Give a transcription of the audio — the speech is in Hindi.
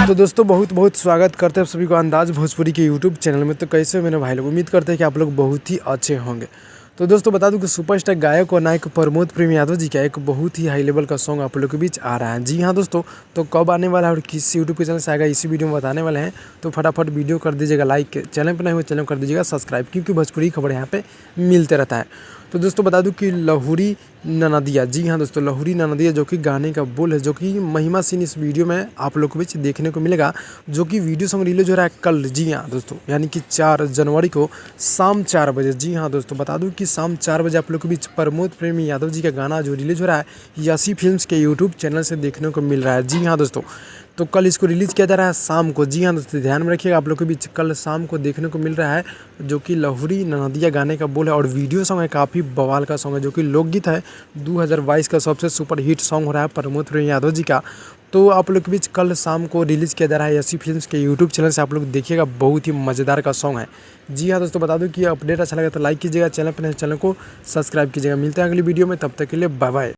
तो दोस्तों बहुत बहुत स्वागत करते हैं आप सभी को अंदाज़ भोजपुरी के यूट्यूब चैनल में। तो कैसे हो मेरे भाई लोग, उम्मीद करते हैं कि आप लोग बहुत ही अच्छे होंगे। तो दोस्तों बता दूं कि सुपरस्टार गायक और नायक प्रमोद प्रेम यादव जी का एक बहुत ही हाई लेवल का सॉन्ग आप लोग के बीच आ रहा है। जी हाँ दोस्तों, तो कब आने वाला है और किस यूट्यूब के चैनल से आएगा इसी वीडियो में बताने वाले हैं। तो फटाफट वीडियो कर दीजिएगा लाइक, चैनल पर नए हुए चैनल कर दीजिएगा सब्सक्राइब, क्योंकि भोजपुरी खबर यहाँ पे मिलते रहता है। तो दोस्तों बता दूं कि लहुरी ननदिया, जी हाँ दोस्तों, लहुरी ननदिया जो कि गाने का बोल है, जो कि महिमा सिंह इस वीडियो में आप लोग को बीच देखने को मिलेगा, जो कि वीडियो सॉन्ग रिलीज हो रहा है कल। जी हाँ दोस्तों, यानी कि 4 जनवरी को शाम 4 बजे। जी हाँ दोस्तों, बता दूं कि शाम 4 बजे आप लोग के बीच प्रमोद प्रेम यादव जी का गाना जो रिलीज हो रहा है यसी फिल्म्स के यूट्यूब चैनल से देखने को मिल रहा है। जी हाँ दोस्तों, तो कल इसको रिलीज़ किया जा रहा है शाम को। जी हाँ दोस्तों, ध्यान में रखिएगा, आप लोग के बीच कल शाम को देखने को मिल रहा है, जो कि लहुरी ननदिया गाने का बोल है। और वीडियो सॉन्ग है, काफ़ी बवाल का सॉन्ग है, जो कि लोकगीत है। 2022 का सबसे सुपर हिट सॉन्ग हो रहा है प्रमोद प्रेम यादव जी का। तो आप लोग के बीच कल शाम को रिलीज़ किया जा रहा है यसी फिल्म्स के यूट्यूब चैनल से, आप लोग देखिएगा, बहुत ही मज़ेदार का सॉन्ग है। जी हाँ दोस्तों, बता दूं कि अपडेट अच्छा लगा तो लाइक कीजिएगा, चैनल पर चैनल को सब्सक्राइब कीजिएगा। मिलते हैं अगली वीडियो में, तब तक के लिए बाय बाय।